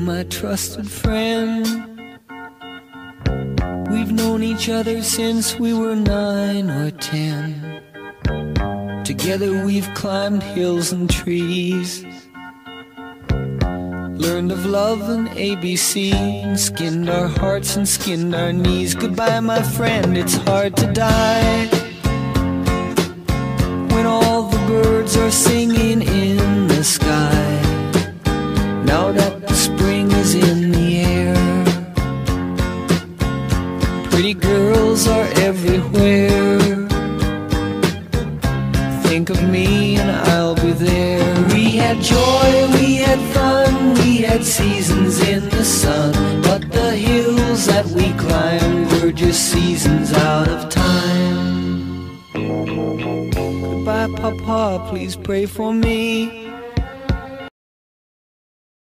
my trusted friend. We've known each other since we were 9 or 10. Together we've climbed hills and trees, learned of love and ABC, and skinned our hearts and skinned our knees. Goodbye, my friend, it's hard to die when all the birds are singing in the sky. Now that the spring is in the air, pretty girls are everywhere. Think of me and I'll be there. We had joy, we had fun, we had seasons in the sun, but the hills that we climbed were just seasons out of time. Goodbye, Papa, please pray for me.